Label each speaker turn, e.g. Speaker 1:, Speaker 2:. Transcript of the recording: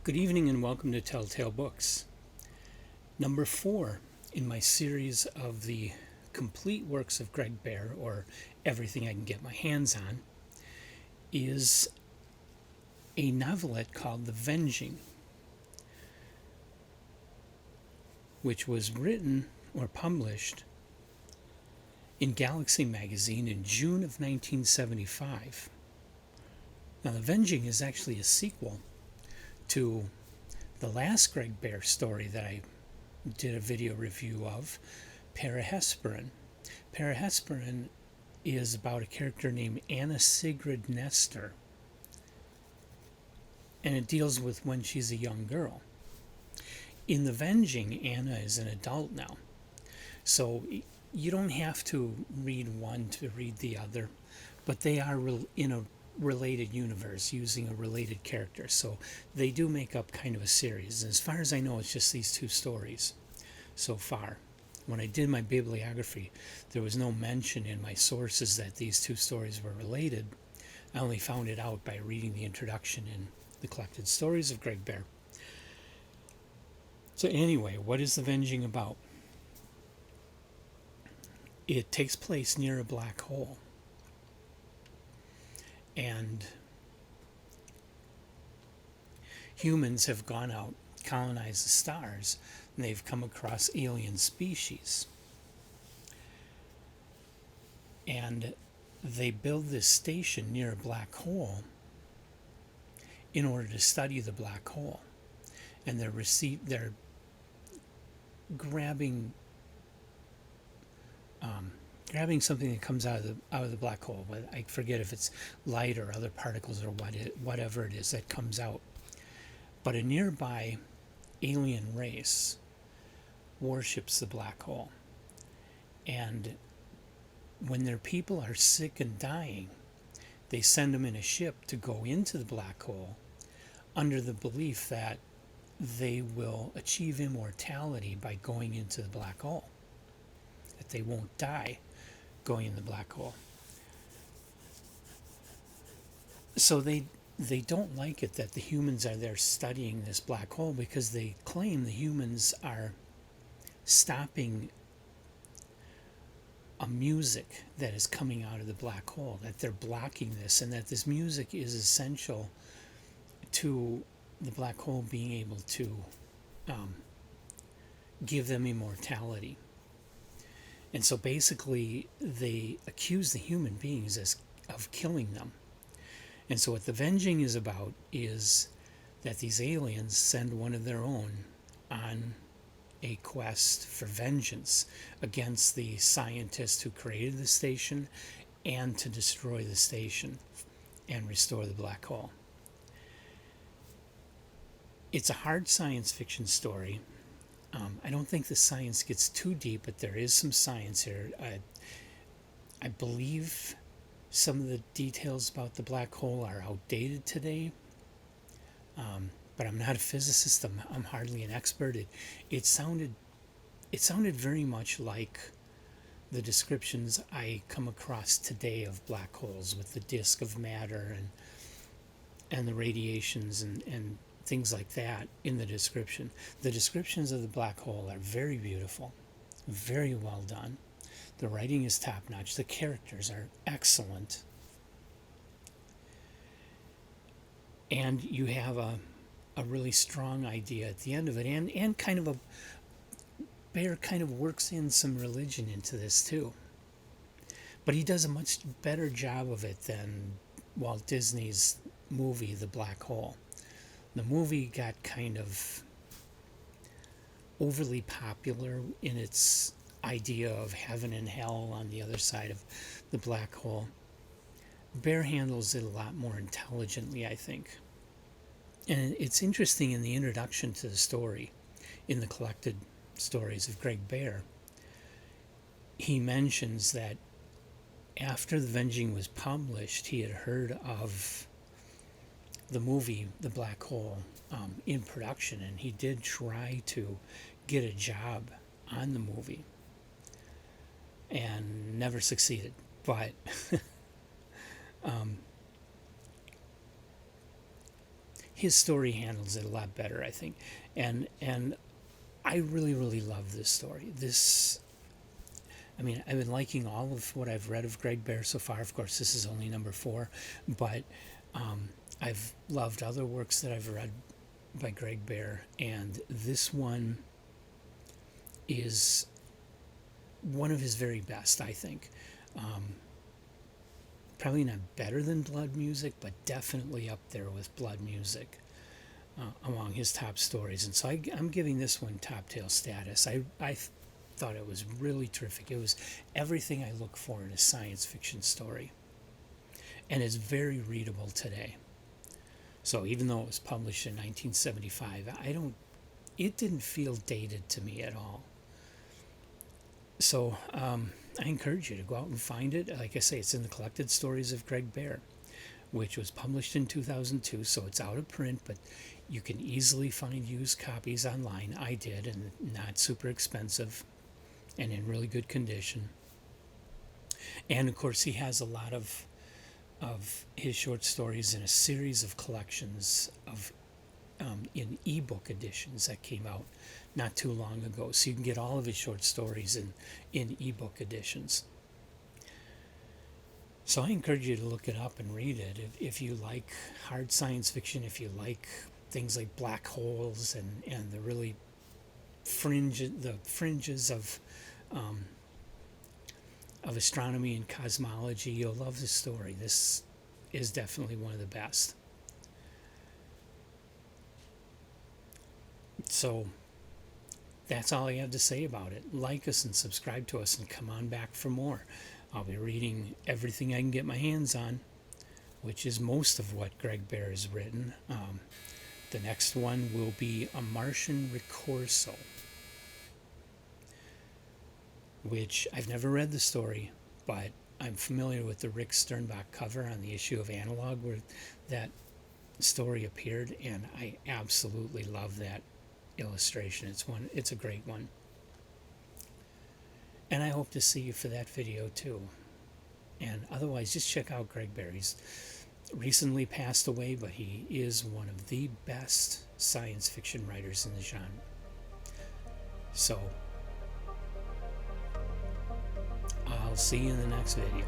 Speaker 1: Good evening and welcome to Telltale Books. Number 4 in my series of the complete works of Greg Bear, or everything I can get my hands on, is a novelette called The Venging, which was written or published in Galaxy magazine in June of 1975. Now, The Venging is actually a sequel to the last Greg Bear story that I did a video review of, Parahesperin. Parahesperin is about a character named Anna Sigrid Nestor, and it deals with when she's a young girl. In The Venging, Anna is an adult now, so you don't have to read one to read the other, but they are in a related universe using a related character, so they do make up kind of a series. And as far as I know, it's just these two stories so far. When I did my bibliography, there was no mention in my sources that these two stories were related. I only found it out by reading the introduction in the collected stories of Greg Bear. So anyway, what is The Venging about? It takes place near a black hole, and humans have gone out, colonized the stars, and they've come across alien species. And they build this station near a black hole in order to study the black hole. And they're grabbing something that comes out of the black hole. But I forget if it's light or other particles or whatever it is that comes out. But a nearby alien race worships the black hole, and when their people are sick and dying, they send them in a ship to go into the black hole under the belief that they will achieve immortality by going into the black hole, that they won't die going in the black hole. So they don't like it that the humans are there studying this black hole, because they claim the humans are stopping a music that is coming out of the black hole, that they're blocking this, and that this music is essential to the black hole being able to give them immortality. And so basically they accuse the human beings of killing them. And so what The Venging is about is that these aliens send one of their own on a quest for vengeance against the scientists who created the station, and to destroy the station and restore the black hole. It's a hard science fiction story. I don't think the science gets too deep, but there is some science here. I believe some of the details about the black hole are outdated today, but I'm not a physicist. I'm hardly an expert. It sounded very much like the descriptions I come across today of black holes, with the disk of matter and the radiations and things like that in the description. The descriptions of the black hole are very beautiful, very well done. The writing is top-notch. The characters are excellent. And you have a really strong idea at the end of it. And kind of Bear kind of works in some religion into this too. But he does a much better job of it than Walt Disney's movie, The Black Hole. The movie got kind of overly popular in its idea of heaven and hell on the other side of the black hole. Bear handles it a lot more intelligently, I think. And it's interesting, in the introduction to the story, in the collected stories of Greg Bear, he mentions that after The Venging was published, he had heard of the movie The Black Hole in production, and he did try to get a job on the movie and never succeeded. But his story handles it a lot better, I think. And I really, really love this story. I mean, I've been liking all of what I've read of Greg Bear so far. Of course, this is only number 4, but I've loved other works that I've read by Greg Bear, and this one is one of his very best, I think. Probably not better than Blood Music, but definitely up there with Blood Music among his top stories. And so I'm giving this one top tail status. I thought it was really terrific. It was everything I look for in a science fiction story. And it's very readable today. So even though it was published in 1975, it didn't feel dated to me at all. So I encourage you to go out and find it. Like I say, it's in the Collected Stories of Greg Bear, which was published in 2002, so it's out of print, but you can easily find used copies online. I did, and not super expensive, and in really good condition. And of course, he has a lot of his short stories in a series of collections of in ebook editions that came out not too long ago. So you can get all of his short stories in ebook editions. So I encourage you to look it up and read it if you like hard science fiction, if you like things like black holes and the really fringes of astronomy and cosmology. You'll love this story. This is definitely one of the best. So that's all I have to say about it. Like us and subscribe to us and come on back for more. I'll be reading everything I can get my hands on, which is most of what Greg Bear has written. The next one will be A Martian Recorso, which I've never read the story, but I'm familiar with the Rick Sternbach cover on the issue of Analog where that story appeared, and I absolutely love that illustration. It's a great one. And I hope to see you for that video too. And otherwise, just check out Greg Bear. He's recently passed away, but he is one of the best science fiction writers in the genre. So I'll see you in the next video.